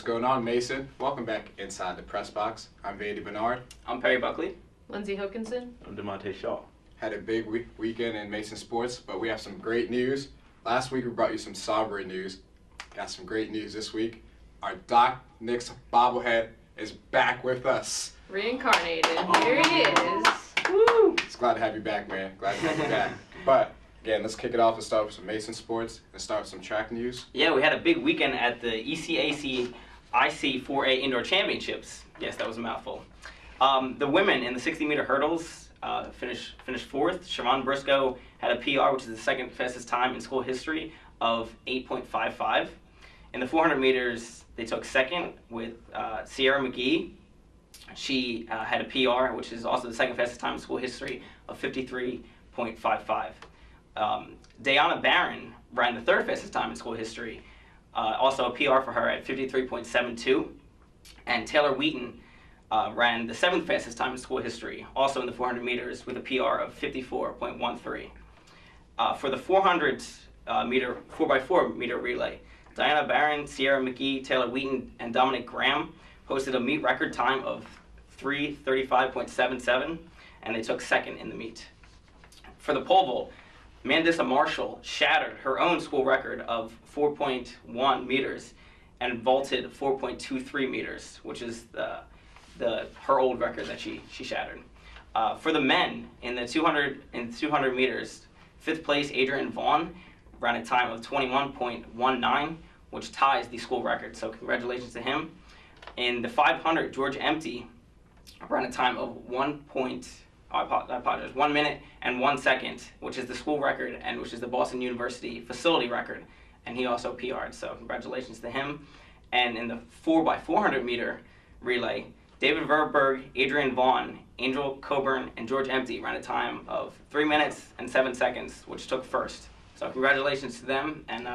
What's going on, Mason? Welcome back inside the Pressbox. I'm Vandy Bernard. I'm Perry Buckley. Lindsey Hookinson. I'm DeMonte Shaw. Had a big weekend in Mason sports, but we have some great news. Last week we brought you some somber news. Got some great news this week. Our Doc Nix bobblehead is back with us. Reincarnated. Here he is. Woo! It's glad to have you back, man. Glad to have you back. But again, let's kick it off and start with some Mason sports and start with some track news. Yeah, we had a big weekend at the ECAC IC4A Indoor Championships. Yes, that was a mouthful. The women in the 60-meter hurdles finished fourth. Siobhan Briscoe had a PR, which is the second fastest time in school history, of 8.55. In the 400 meters, they took second with Sierra McGee. She had a PR, which is also the second fastest time in school history, of 53.55. Dayana Barron ran the third fastest time in school history, also a PR for her at 53.72. And Taylor Wheaton ran the seventh fastest time in school history, also in the 400 meters, with a PR of 54.13. For the 400 meter 4x4 meter relay, Diana Barron, Sierra McGee, Taylor Wheaton, and Dominic Graham posted a meet record time of 3:35.77, and they took second in the meet. For the pole vault, Mandissa Marshall shattered her own school record of 4.1 meters and vaulted 4.23 meters, which is her old record that she shattered. For the men in the 200 meters, fifth place Adrian Vaughn ran a time of 21.19, which ties the school record. So congratulations to him. In the 500, George Empty ran a time of 1 minute and 1 second, which is the school record and which is the Boston University facility record, and he also PR'd. So congratulations to him. And in the 4x400 meter relay, David Verberg, Adrian Vaughn, Angel Coburn, and George Empty ran a time of 3 minutes and 7 seconds, which took first. So congratulations to them, and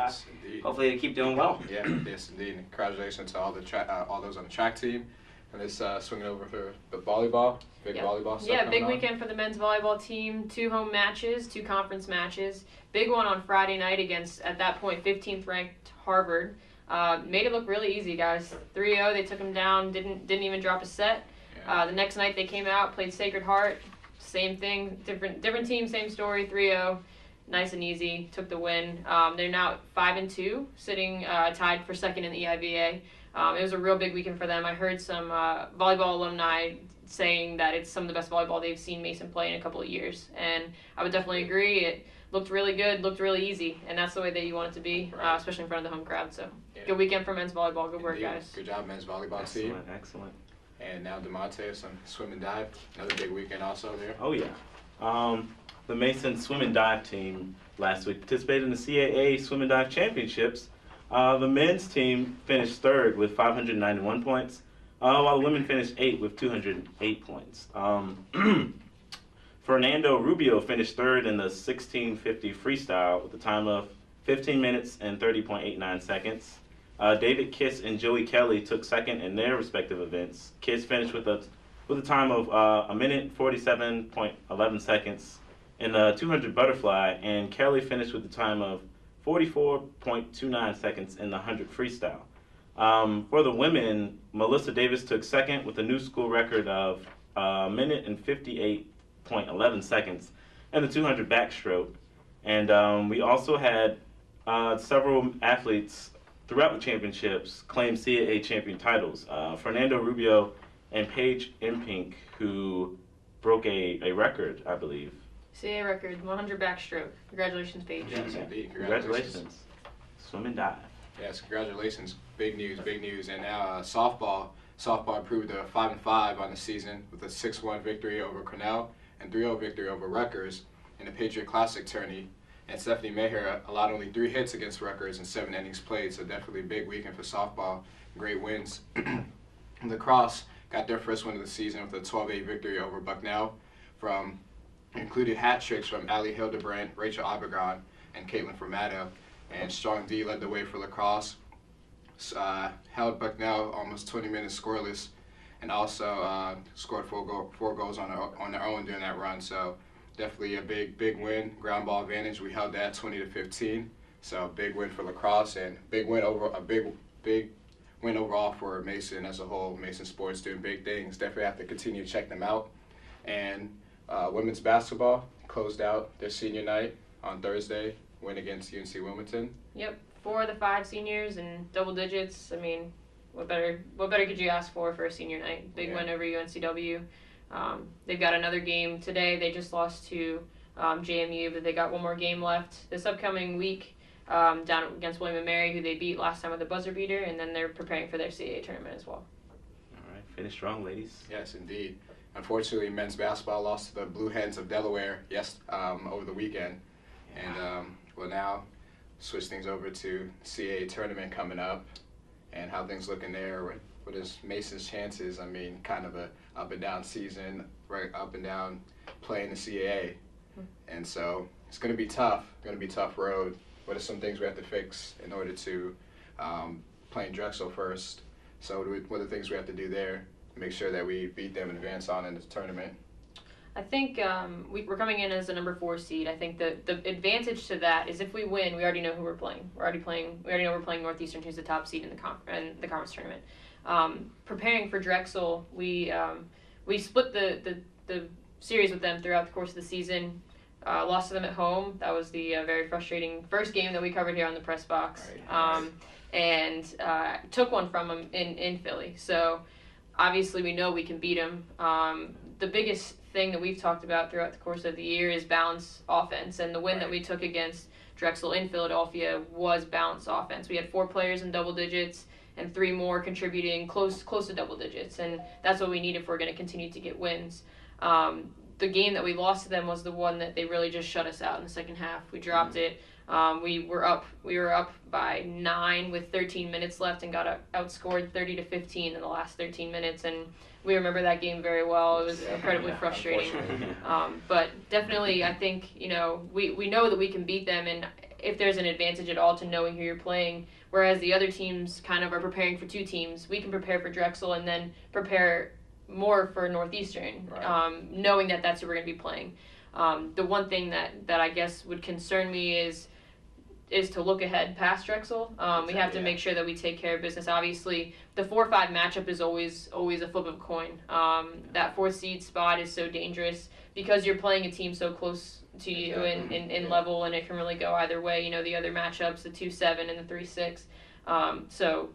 hopefully they keep doing well. Yeah, yes, indeed. And congratulations to all those on the track team. And it's swinging over for the volleyball, volleyball stuff. Yeah, big weekend for the men's volleyball team. 2 home matches, 2 conference matches. Big one on Friday night against, at that point, 15th ranked Harvard. Made it look really easy, guys. 3-0, they took them down, didn't even drop a set. The next night they came out, played Sacred Heart. Same thing, different team, same story, 3-0. Nice and easy, took the win. They're now 5-2, sitting tied for second in the EIVA. It was a real big weekend for them. I heard some volleyball alumni saying that it's some of the best volleyball they've seen Mason play in a couple of years, and I would definitely agree. It looked really good, looked really easy, and that's the way that you want it to be, especially in front of the home crowd. So, good weekend for men's volleyball. Good work, guys. Good job, men's volleyball team. Excellent. And now DeMonte, some swim and dive. Another big weekend also there. Oh, yeah. The Mason swim and dive team last week participated in the CAA Swim and Dive Championships. The men's team finished third with 591 points, while the women finished 8th with 208 points. Fernando Rubio finished third in the 1650 freestyle with a time of 15 minutes and 30.89 seconds. David Kiss and Joey Kelly took second in their respective events. Kiss finished with a time of 1 minute 47.11 seconds in the 200 butterfly, and Kelly finished with a time of 44.29 seconds in the 100 freestyle. For the women, Melissa Davis took second with a new school record of 1 minute and 58.11 seconds in the 200 backstroke. And we also had several athletes throughout the championships claim CAA champion titles. Fernando Rubio and Paige Impink, who broke a record, I believe. CAA record, 100 backstroke. Congratulations, Paige. Yes, indeed. Congratulations. Swim and dive. Yes, congratulations. Big news, big news. And now softball. Softball improved to 5-5 on the season with a 6-1 victory over Cornell and 3-0 victory over Rutgers in the Patriot Classic tourney. And Stephanie Maher allowed only 3 hits against Rutgers in 7 innings played, so definitely a big weekend for softball. Great wins. Lacrosse got their first win of the season with a 12-8 victory over Bucknell. Included hat tricks from Ali Hildebrandt, Rachel Obregon, and Caitlin Formato. And Strong D led the way for Lacrosse. Held Bucknell almost 20 minutes scoreless, and also scored 4 goals on their own during that run. So definitely a big win. Ground ball advantage, we held that 20-15. So big win for Lacrosse, and big win over a big win overall for Mason as a whole. Mason sports doing big things. Definitely have to continue to check them out. And women's basketball closed out their senior night on Thursday, win against UNC Wilmington. Yep, 4 of the 5 seniors in double digits. I mean, what better could you ask for a senior night? Big win over UNCW. They've got another game today. They just lost to JMU, but they got one more game left this upcoming week down against William & Mary, who they beat last time with a buzzer beater, and then they're preparing for their CAA tournament as well. All right, finish strong, ladies. Yes, indeed. Unfortunately, men's basketball lost to the Blue Hens of Delaware over the weekend. And we'll now switch things over to CAA tournament coming up and how things looking there. What is Mason's chances? I mean, kind of a up and down season, right up and down playing the CAA. And so it's going to be tough, tough road. What are some things we have to fix in order to playing Drexel first? So what are the things we have to do there to make sure that we beat them and advance on in the tournament? I think we're coming in as a number 4 seed. I think the advantage to that is if we win, we already know who we're playing. We already know we're playing Northeastern, who's the top seed in the conference tournament. Preparing for Drexel, we split the series with them throughout the course of the season. Lost to them at home. That was the very frustrating first game that we covered here on the Pressbox. Right. And took one from them in Philly. So obviously we know we can beat them. The biggest thing that we've talked about throughout the course of the year is balanced offense, and the win that we took against Drexel in Philadelphia was balanced offense. We had 4 players in double digits and 3 more contributing close to double digits, and that's what we need if we're going to continue to get wins. The game that we lost to them was the one that they really just shut us out in the second half. We dropped it. We were up by 9 with 13 minutes left and got outscored 30-15 in the last 13 minutes, and we remember that game very well. It was incredibly frustrating. But definitely, I think, we know that we can beat them, and if there's an advantage at all to knowing who you're playing, whereas the other teams kind of are preparing for 2 teams, we can prepare for Drexel and then prepare more for Northeastern, knowing that that's who we're going to be playing. The one thing that I guess would concern me is to look ahead past Drexel. We have to make sure that we take care of business. Obviously, the 4-5 matchup is always a flip of a coin. That 4th seed spot is so dangerous because you're playing a team so close to you in level, and it can really go either way. The other matchups, the 2-7 and the 3-6. So,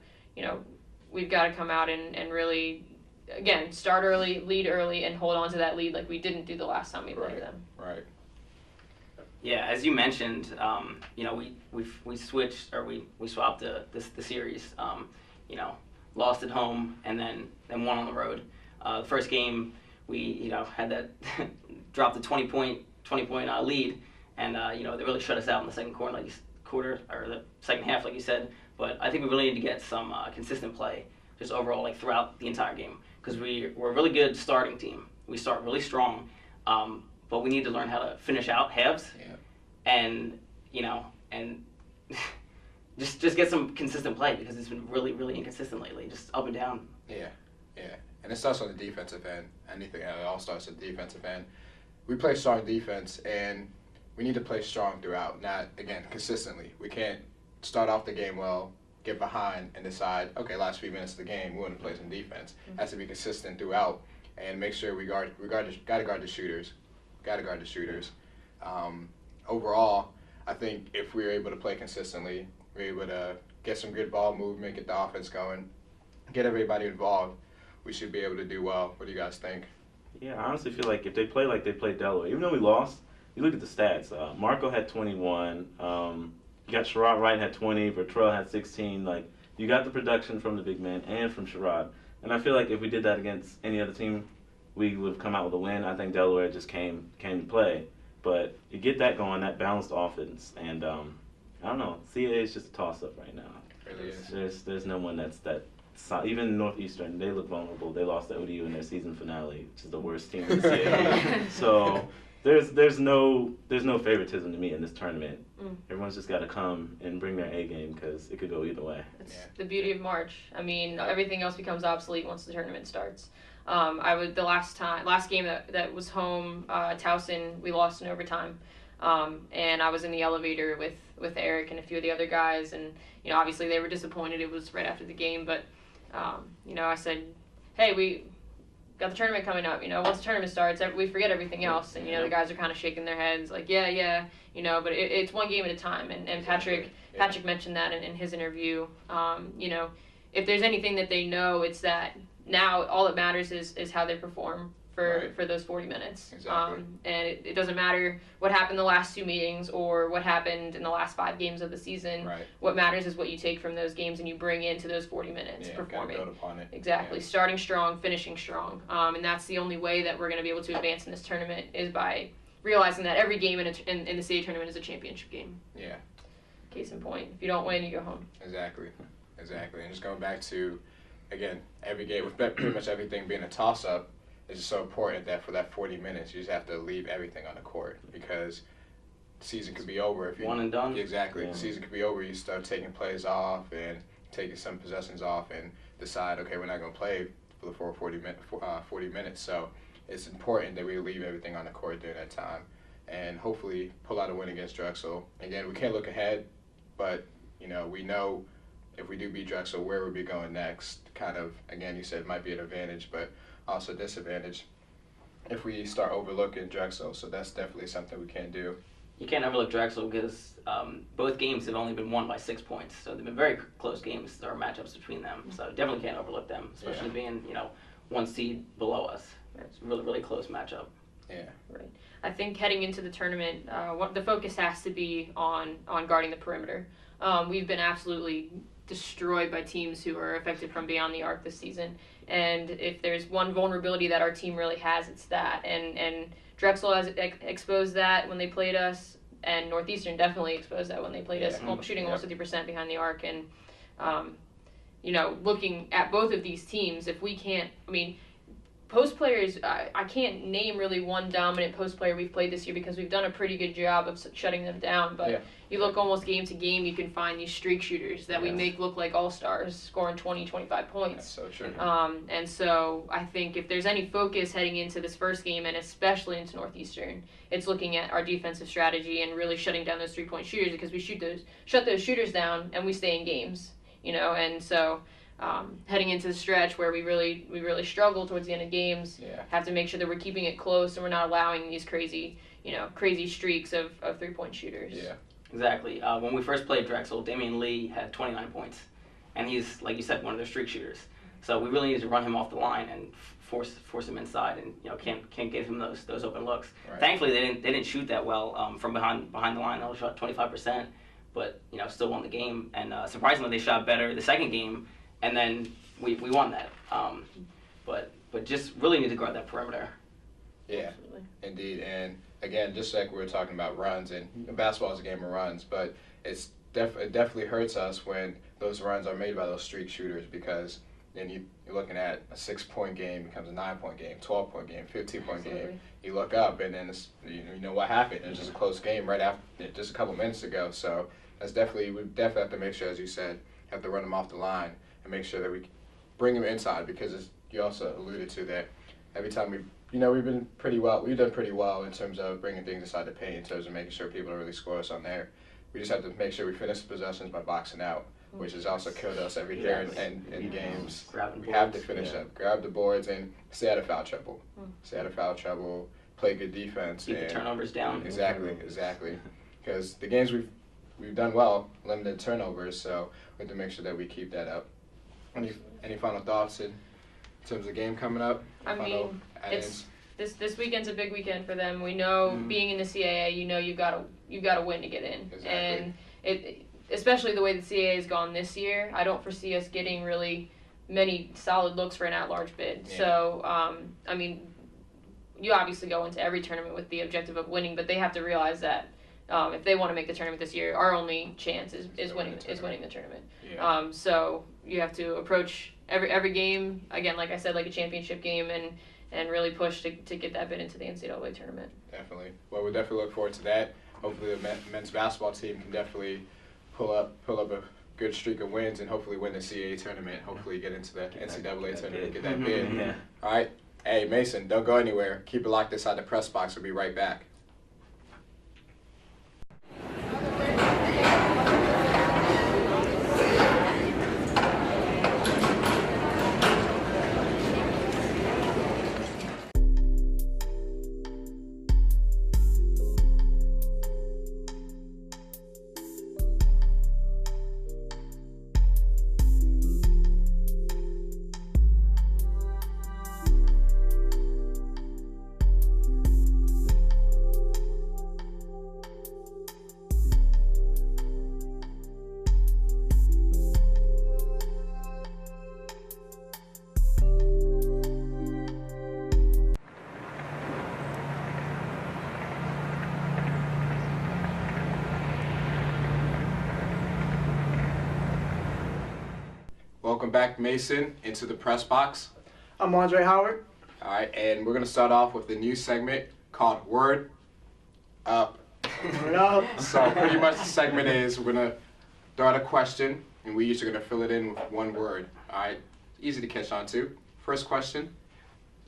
we've got to come out and really, again, start early, lead early, and hold on to that lead like we didn't do the last time we played them. Right. Yeah, as you mentioned, we switched, or we swapped the series. Lost at home and then won on the road. The first game we had that dropped a 20 point lead, and they really shut us out in the second quarter, or the second half, like you said. But I think we really need to get some consistent play, just overall, throughout the entire game, because we're a really good starting team. We start really strong. But we need to learn how to finish out halves, and just get some consistent play, because it's been really, really inconsistent lately, just up and down. Yeah, and it starts on the defensive end. It all starts at the defensive end. We play strong defense, and we need to play strong throughout, not, again, consistently. We can't start off the game well, get behind, and decide, okay, last few minutes of the game, we want to play some defense. It has to be consistent throughout, and make sure we gotta guard the shooters. Overall, I think if we're able to play consistently, we're able to get some good ball movement, get the offense going, get everybody involved, we should be able to do well. What do you guys think? Yeah, I honestly feel like if they play like they played Delaware, even though we lost, you look at the stats. Marco had 21. You got Sherrod Wright had 20. Bertrell had 16. You got the production from the big man and from Sherrod. And I feel like if we did that against any other team, we would have come out with a win. I think Delaware just came to play. But you get that going, that balanced offense. And I don't know, CAA is just a toss-up right now. It really is. There's no one that's that. Even Northeastern, they look vulnerable. They lost to ODU in their season finale, which is the worst team in the CAA. So there's no favoritism to me in this tournament. Everyone's just got to come and bring their A game, because it could go either way. It's the beauty of March. I mean, everything else becomes obsolete once the tournament starts. The last game that was home, Towson, we lost in overtime. And I was in the elevator with Eric and a few of the other guys, and obviously they were disappointed. It was right after the game, but I said, hey, we got the tournament coming up. Once the tournament starts, we forget everything else, and the guys are kind of shaking their heads like, yeah, but it's one game at a time. And Patrick mentioned that in his interview. If there's anything that they know, it's that now all that matters is how they perform for those 40 minutes. Exactly. And it doesn't matter what happened the last 2 meetings or what happened in the last 5 games of the season. Right. What matters is what you take from those games and you bring into those 40 minutes performing. Build upon it. Exactly. Yeah. Starting strong, finishing strong. And that's the only way that we're going to be able to advance in this tournament is by realizing that every game in the CAA tournament is a championship game. Yeah. Case in point. If you don't win, you go home. Exactly. And just going back to, again, every game, with pretty much everything being a toss-up, it's just so important that for that 40 minutes, you just have to leave everything on the court, because the season could be over if you... One and done? Exactly. Yeah. The season could be over. You start taking plays off and taking some possessions off and decide, okay, we're not going to play for the full 40 minutes. So it's important that we leave everything on the court during that time and hopefully pull out a win against Drexel. Again, we can't look ahead, but, we know if we do beat Drexel, where we'll be going next. Kind of, again, you said it might be an advantage, but also disadvantage if we start overlooking Drexel. So that's definitely something we can't do. You can't overlook Drexel because both games have only been won by 6 points. So they've been very close games. There are matchups between them. So definitely can't overlook them, especially being, 1 seed below us. It's a really, really close matchup. Yeah. Right. I think heading into the tournament, the focus has to be on guarding the perimeter. We've been absolutely destroyed by teams who are affected from beyond the arc this season. And if there's one vulnerability that our team really has, it's that. And Drexel has exposed that when they played us, and Northeastern definitely exposed that when they played us, shooting almost 50% behind the arc. And, looking at both of these teams, if we can't, post players, I can't name really one dominant post player we've played this year because we've done a pretty good job of shutting them down. But you look almost game to game, you can find these streak shooters that we make look like all-stars, scoring 20, 25 points. That's so true. And so I think if there's any focus heading into this first game, and especially into Northeastern, it's looking at our defensive strategy and really shutting down those three-point shooters, because we shut those shooters down and we stay in games, and so... heading into the stretch where we really struggle towards the end of games, have to make sure that we're keeping it close and we're not allowing these crazy streaks of 3-point shooters. Yeah, exactly. When we first played Drexel, Damian Lee had 29 points, and he's, like you said, one of their streak shooters. So we really need to run him off the line and force him inside, and can't give him those open looks. Right. Thankfully, they didn't shoot that well from behind the line. They only shot 25%, but still won the game. And surprisingly, they shot better the second game. And then we won that. But just really need to guard that perimeter. Yeah, indeed. And again, just like we were talking about runs, and basketball is a game of runs, but it definitely hurts us when those runs are made by those streak shooters, because then you're looking at a 6-point game becomes a 9-point game, 12-point game, 15-point game. You look up and then it's, you know what happened. It's just a close game right after, just a couple minutes ago. So we definitely have to make sure, as you said, have to run them off the line and make sure that we bring them inside, because you also alluded to that every time we've done pretty well in terms of bringing things inside the paint, in terms of making sure people don't really score us on there. We just have to make sure we finish the possessions by boxing out, which has also killed us every year in games. We have to finish up, grab the boards, and stay out of foul trouble. Stay out of foul trouble, play good defense. Keep the turnovers down. Exactly. Because the games we've done well, limited turnovers, so we have to make sure that we keep that up. Any final thoughts in terms of the game coming up? This weekend's a big weekend for them. We know being in the CAA, you've got to win to get in. Exactly. And especially the way the CAA has gone this year, I don't foresee us getting really many solid looks for an at-large bid. Yeah. So, you obviously go into every tournament with the objective of winning, but they have to realize that if they want to make the tournament this year, our only chance is winning the tournament. Yeah. So you have to approach every game, again, like I said, like a championship game, and really push to get that bid into the NCAA tournament. Definitely. Well, we definitely look forward to that. Hopefully the men's basketball team can definitely pull up a good streak of wins and hopefully win the CAA tournament. Hopefully get into the NCAA tournament, get that bid. Yeah. All right. Hey, Mason, don't go anywhere. Keep it locked inside the press box. We'll be right back. welcome back Mason into the press box. I'm Andre Howard. All right, and we're going to start off with the new segment called Word Up. Word up. So pretty much the segment is we're going to throw out a question, and we each are going to fill it in with one word. All right, easy to catch on to. First question,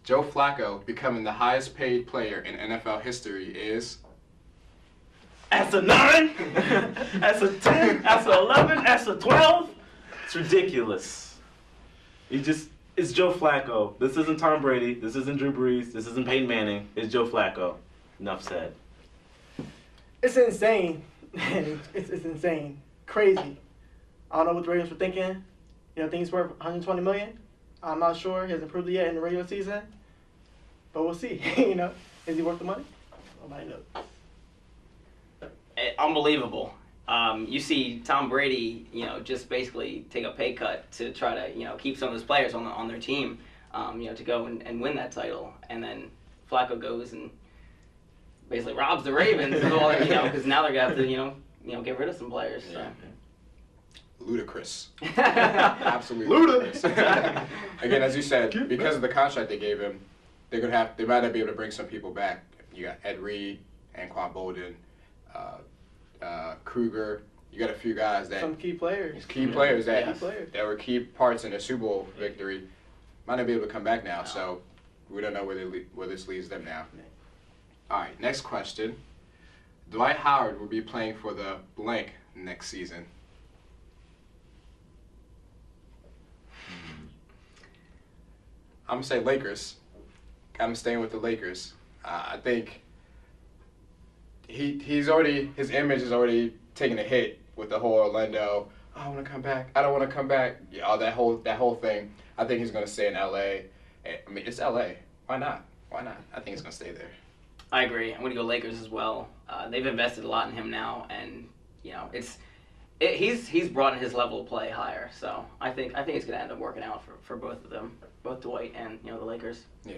Joe Flacco becoming the highest paid player in NFL history is? That's a 9. That's a 10. That's a 11. That's a 12. It's ridiculous. It's Joe Flacco. This isn't Tom Brady. This isn't Drew Brees. This isn't Peyton Manning. It's Joe Flacco. Enough said. It's insane. it's insane. Crazy. I don't know what the Ravens were thinking. I think he's worth 120 million. I'm not sure. He hasn't proved it yet in the regular season. But we'll see. Is he worth the money? Nobody knows. Unbelievable. You see Tom Brady, just basically take a pay cut to try to, keep some of his players on their team, to go and win that title. And then Flacco goes and basically robs the Ravens, because now they're going to have to, get rid of some players. So. Yeah. Ludicrous. Absolutely ludicrous. Again, as you said, because of the contract they gave him, they might not be able to bring some people back. You got Ed Reed, Anquan Bolden, Kruger. You got a few guys that some key players. That were key parts in the Super Bowl victory. Might not be able to come back now, so we don't know where this leaves them now. All right, next question. Dwight Howard will be playing for the blank next season. I'm gonna say Lakers. I'm staying with the Lakers. I think his image is already taking a hit with the whole Orlando. Oh, I want to come back. I don't want to come back. Yeah, that whole thing. I think he's gonna stay in LA. I mean, it's LA. Why not? I think he's gonna stay there. I agree. I'm gonna go Lakers as well. They've invested a lot in him now, and he's brought his level of play higher. So I think it's gonna end up working out for both of them, both Dwight and the Lakers. Yeah.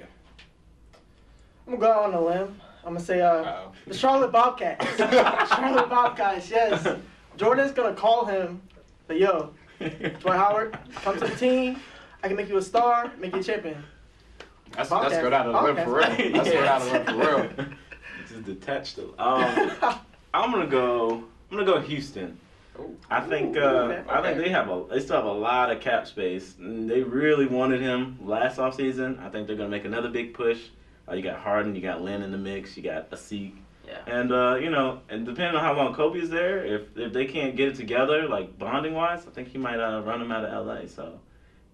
I'm gonna go out on a limb. I'm gonna say the Charlotte Bobcats. Charlotte Bobcats. Yes. Jordan's gonna call him. Say, yo, Dwight Howard, come to the team. I can make you a star, make you a champion. That's good out of the limb for real. That's good out of the limb for real. Just detached. I'm gonna go Houston. I think they still have a lot of cap space. They really wanted him last offseason. I think they're gonna make another big push. You got Harden, you got Lynn in the mix, you got Asik. Yeah. And and depending on how long Kobe's there, if they can't get it together, like bonding wise, I think he might run him out of LA. So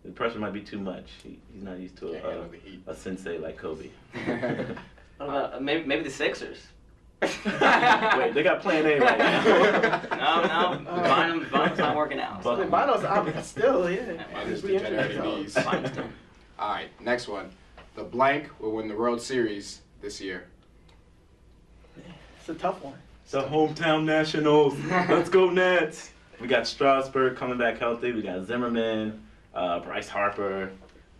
the pressure might be too much. He's not used to a sensei like Kobe. What about maybe the Sixers? Wait, they got Plan A right now. No, Bynum's not working out. So. Bynum's still, yeah. Minus degenerated knees. All right, next one. The blank will win the World Series this year. It's a tough one. The hometown Nationals. Let's go Nets. We got Strasburg coming back healthy. We got Zimmerman, Bryce Harper.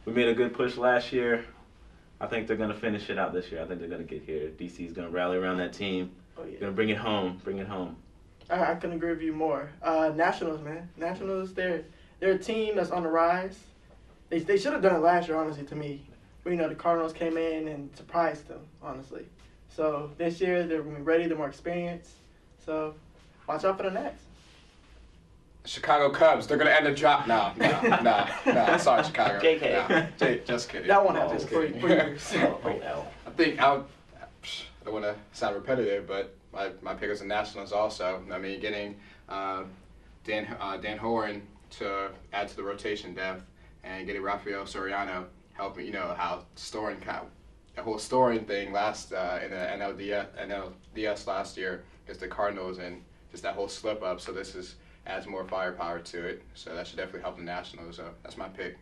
We made a good push last year. I think they're going to finish it out this year. I think they're going to get here. DC's going to rally around that team. Oh, yeah. Going to bring it home. I couldn't agree with you more. Nationals, man. Nationals, they're a team that's on the rise. They should have done it last year, honestly, to me. But, the Cardinals came in and surprised them, honestly. So this year, they're ready. They're more experienced. So watch out for the Nets. Chicago Cubs, they're going to end the drop now. Nah. Sorry, Chicago. JK. Just kidding. That one happened for years. I think I don't want to sound repetitive, but my pick is the Nationals also. I mean, getting Dan Horan to add to the rotation depth and getting Rafael Soriano helping, how the whole storing thing last in the NLDS last year against the Cardinals and just that whole slip up. So this adds more firepower to it. So that should definitely help the Nationals. So that's my pick.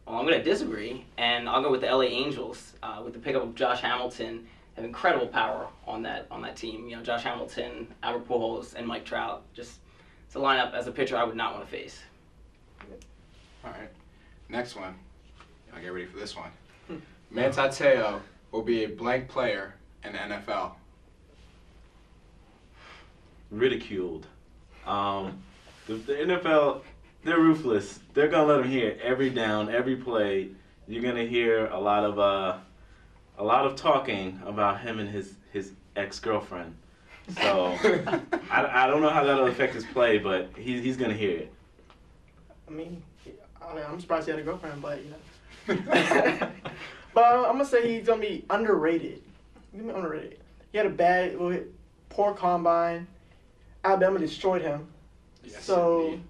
Well, I'm going to disagree, and I'll go with the LA Angels with the pickup of Josh Hamilton. Have incredible power on that team. Josh Hamilton, Albert Pujols, and Mike Trout. Just it's a lineup as a pitcher I would not want to face. All right, next one. I'll get ready for this one. Manti Te'o will be a blank player in the NFL. Ridiculed. The NFL they're ruthless. They're gonna let him hear every down, every play. You're gonna hear a lot of talking about him and his ex-girlfriend. So I don't know how that'll affect his play, but he's gonna hear it. I mean, I'm surprised he had a girlfriend, but But I'm gonna say he's gonna be underrated. He's gonna be underrated. He had a poor combine. Alabama destroyed him. Yes, So indeed.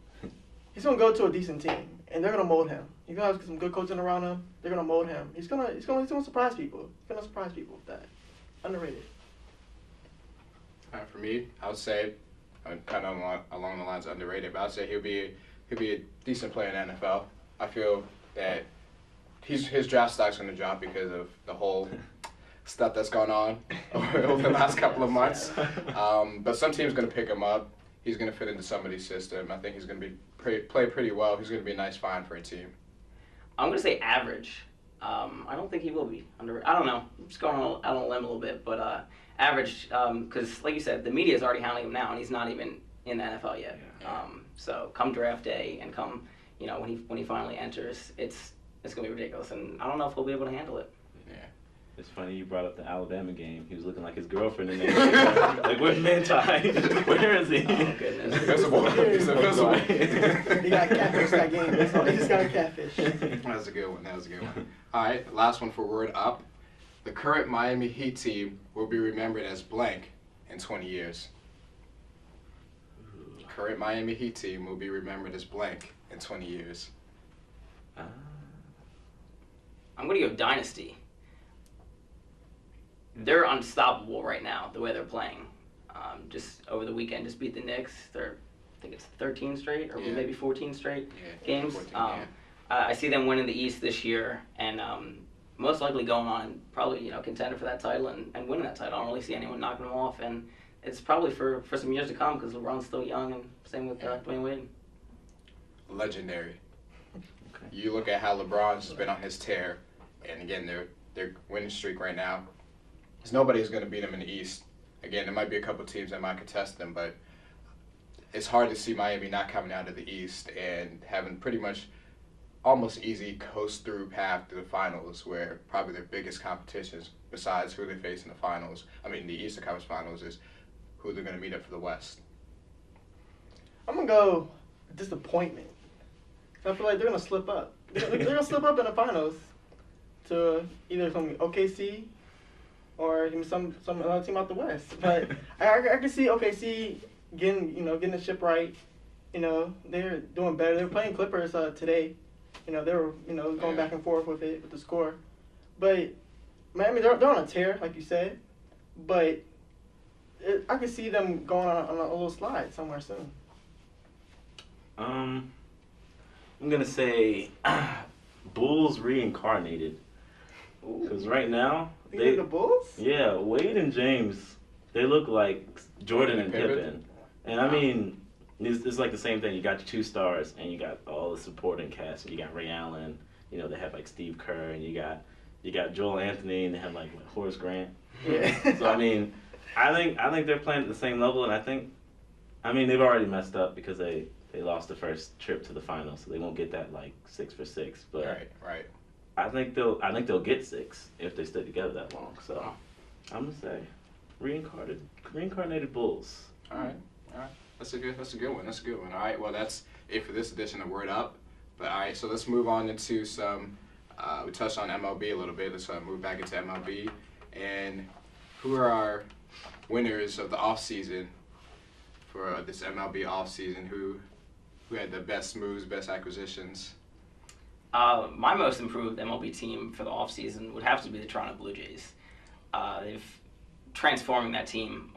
he's gonna go to a decent team, and they're gonna mold him. He's gonna have some good coaching around him. They're gonna mold him. He's gonna surprise people. He's gonna surprise people with that. Underrated. For me, I would say, kind of along the lines of underrated, but I'd say he'll be a decent player in the NFL. I feel that his draft stock's going to drop because of the whole stuff that's gone on over the last couple of months. But some team's going to pick him up. He's going to fit into somebody's system. I think he's going to play pretty well. He's going to be a nice find for a team. I'm going to say average. I don't think he will be under. I don't know. I'm just going out on a limb a little bit, but average because, like you said, the media is already hounding him now, and he's not even in the NFL yet. Yeah. So come draft day and come, when he finally enters, it's going to be ridiculous, and I don't know if he'll be able to handle it. Yeah. It's funny you brought up the Alabama game. He was looking like his girlfriend in there. Like, where's Manti? Where is he? Oh, goodness. Invisible. He's invisible. He got catfish that game. That's all. He just got a catfish. That was a good one. All right, last one for Word Up. The current Miami Heat team will be remembered as blank in 20 years. The current Miami Heat team will be remembered as blank in 20 years. I'm going to go Dynasty. They're unstoppable right now, the way they're playing. Just over the weekend, just beat the Knicks. I think it's 13 straight, or maybe 14 straight games. 14, I see them winning the East this year, and most likely going on and probably contender for that title and winning that title. I don't really see anyone knocking them off, and it's probably for some years to come because LeBron's still young, and same with Dwayne Wade. Legendary. Okay. You look at how LeBron's just been on his tear, and again, they're winning streak right now. There's nobody who's going to beat them in the East. Again, there might be a couple teams that might contest them, but it's hard to see Miami not coming out of the East and having pretty much almost easy coast-through path to the finals, where probably their biggest competitions, besides who they face in the finals, the Eastern Conference Finals, is who they're going to meet up for the West. I'm going to go disappointment. I feel like they're going to slip up. They're going to slip up in the finals to either some OKC or even some other team out the West. But I can see OKC getting the ship right. They're doing better. They were playing Clippers today. They were going back and forth with the score. But Miami, they're on a tear, like you said. But I could see them going on a little slide somewhere soon. I'm gonna say Bulls reincarnated. Because right now The Bulls? Yeah, Wade and James, they look like Jordan and Pippen. And it's like the same thing. You got your two stars, and you got all the supporting cast. And you got Ray Allen. They have like Steve Kerr, and you got Joel Anthony, and they have like Horace Grant. Yeah. So I think they're playing at the same level, and I think they've already messed up because they lost the first trip to the finals, so they won't get that like 6 for 6. But Right. I think they'll get 6 if they stay together that long. So I'm gonna say reincarnated Bulls. All right. That's a good one. All right. Well, that's it for this edition of Word Up. But all right. So let's move on into some. We touched on MLB a little bit. Let's move back into MLB. And who are our winners of the off season for this MLB off season? Who had the best moves, best acquisitions? My most improved MLB team for the offseason would have to be the Toronto Blue Jays. They've transforming that team.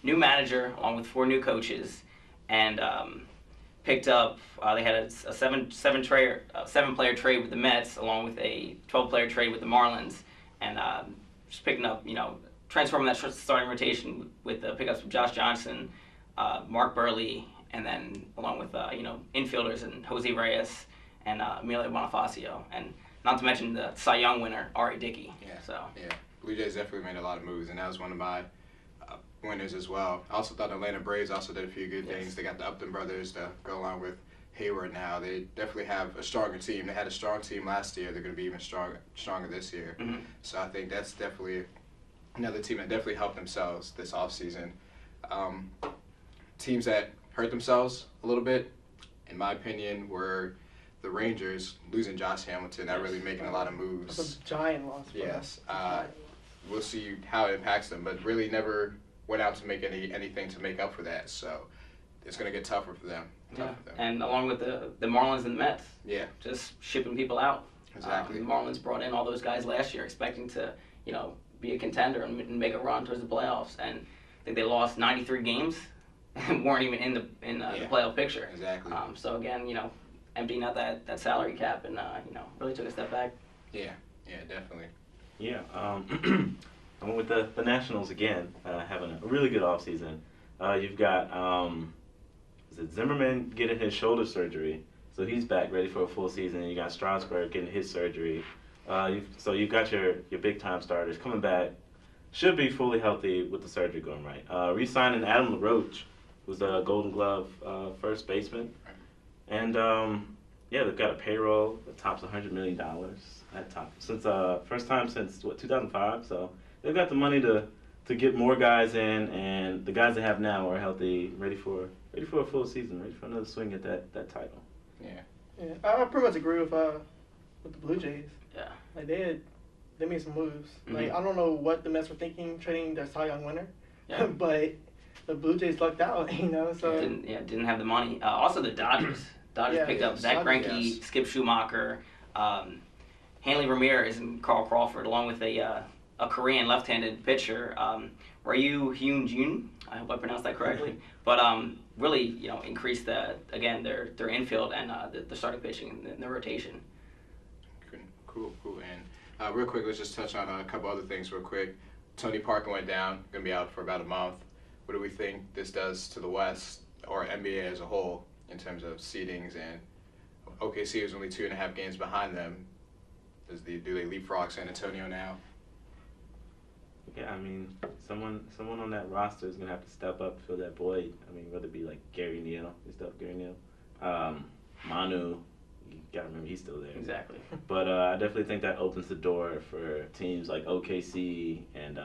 New manager along with 4 new coaches, and picked up. They had a seven-player trade with the Mets, along with a 12-player trade with the Marlins, and just picking up, transforming that starting rotation with the pickups of Josh Johnson, Mark Burley, and then along with infielders and Jose Reyes and Emilio Bonifacio, and not to mention the Cy Young winner, R.A. Dickey. Yeah. Blue Jays definitely made a lot of moves, and that was one of my winners as well. I also thought Atlanta Braves also did a few good things. They got the Upton brothers to go along with Hayward now. They definitely have a stronger team. They had a strong team last year. They're going to be even stronger this year. Mhm. So I think that's definitely another team that definitely helped themselves this offseason. Teams that hurt themselves a little bit, in my opinion, were the Rangers losing Josh Hamilton, not really making a lot of moves. That's a giant loss for Yes. them. We'll see how it impacts them, but really never went out to make anything to make up for that. So it's going to get tougher for them. Yeah. And along with the Marlins and the Mets, Yeah, just shipping people out. exactly. The Marlins brought in all those guys last year expecting to, be a contender and make a run towards the playoffs. And I think they lost 93 games and weren't even in the playoff picture. Exactly. So again, emptying out that salary cap and, really took a step back. Yeah, definitely. Yeah, I went with the Nationals again, having a really good offseason. You've got is it Zimmerman getting his shoulder surgery, so he's back ready for a full season. And you got Strasburg getting his surgery. So you've got your big time starters coming back, should be fully healthy with the surgery going right. Re-signing Adam LaRoche, who's a Golden Glove first baseman, and they've got a payroll that tops $100 million at top since first time since 2005. So they've got the money to get more guys in, and the guys they have now are healthy, ready for a full season, ready for another swing at that title. Yeah, I pretty much agree with the Blue Jays. Yeah. Like they made some moves. Mhm. Like I don't know what the Mets were thinking trading their Cy Young winner, Yeah. but the Blue Jays lucked out. So Didn't have the money. Also the Dodgers. Dodgers picked up Zach Dodgers, Greinke, yes. Skip Schumacher, Hanley Ramirez, and Carl Crawford, along with a Korean left-handed pitcher, Ryu Hyun-jun. I hope I pronounced that correctly. But really, increased their infield and the starting pitching and the rotation. Cool. And real quick, let's just touch on a couple other things real quick. Tony Parker went down, going to be out for about a month. What do we think this does to the West or NBA as a whole in terms of seedings? And OKC is only 2.5 games behind them. Do they leapfrog San Antonio now? Yeah, I mean, someone on that roster is gonna have to step up, fill that void. I mean, whether it be like Gary Neal, Manu, you gotta remember he's still there. Exactly. But I definitely think that opens the door for teams like OKC and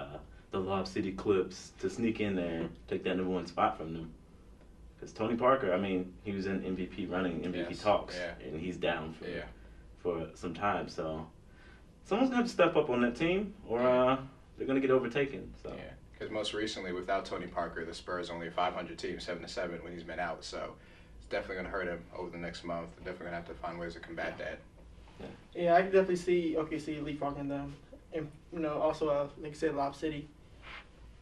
the Lob City Clips to sneak in there, take that #1 spot from them. Because Tony Parker, I mean, he was in MVP talks, and he's down for some time. So someone's gonna have to step up on that team, or they're gonna get overtaken. So. Yeah, because most recently without Tony Parker, the Spurs only a 500 team, 7-7 when he's been out. So it's definitely gonna hurt him over the next month. They're definitely gonna have to find ways to combat that. yeah, I can definitely see OKC leapfrogging them, and also like I said, Lob City.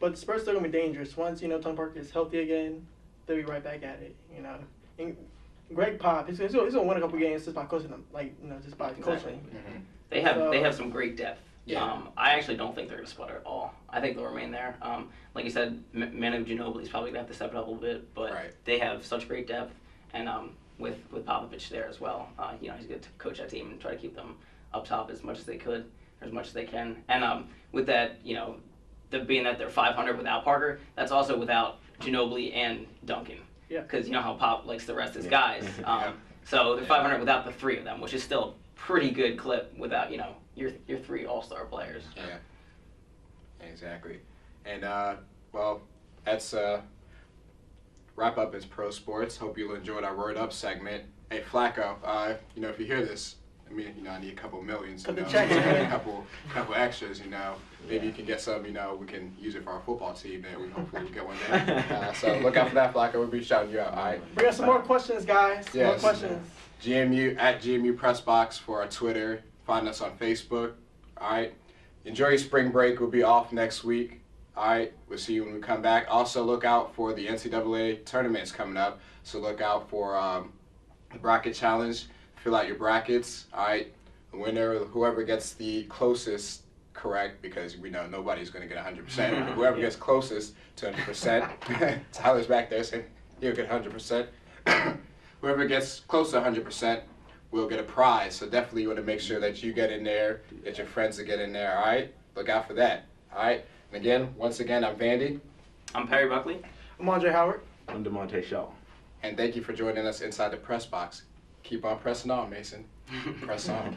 But the Spurs still gonna be dangerous. Once Tony Parker is healthy again, they'll be right back at it. And Greg Pop, he's gonna win a couple games just by coaching them, just by coaching. Mm-hmm. They have some great depth. Yeah. I actually don't think they're going to split at all. I think they'll remain there. Like you said, Manu Ginobili's probably going to have to step it up a little bit, but they have such great depth, and with Popovich there as well, he's going to coach that team and try to keep them up top as much as they could, or as much as they can. And with that, being that they're 500 without Parker, that's also without Ginobili and Duncan. Yeah. Because you know how Pop likes to rest his guys. So they're 500 without the three of them, which is still a pretty good clip without your 3 all-star players. Yeah, exactly. And that's wrap up is pro sports. Hope you enjoyed our word up segment. Hey Flacco, if you hear this, I need a couple millions. Cut the checks, a couple extras. Maybe you can get some. We can use it for our football team. And we hopefully get one there. So look out for that, Flacco. We'll be shouting you out. All right. Bring us some more questions, guys. Yes. More questions. GMU at GMU Pressbox for our Twitter. Find us on Facebook. All right. Enjoy your spring break. We'll be off next week. All right. We'll see you when we come back. Also, look out for the NCAA tournaments coming up. So look out for the bracket challenge. Fill out your brackets. All right. The winner, whoever gets the closest correct, because we know nobody's going to get 100%. Whoever gets closest to 100%. Tyler's back there saying he'll get 100%. Whoever gets close to 100% will get a prize. So definitely you want to make sure that you get in there, get your friends to get in there, all right? Look out for that, all right? And once again, I'm Vandy. I'm Perry Buckley. I'm Andre Howard. I'm DeMonte Shaw. And thank you for joining us inside the press box. Keep on pressing on, Mason. Press on.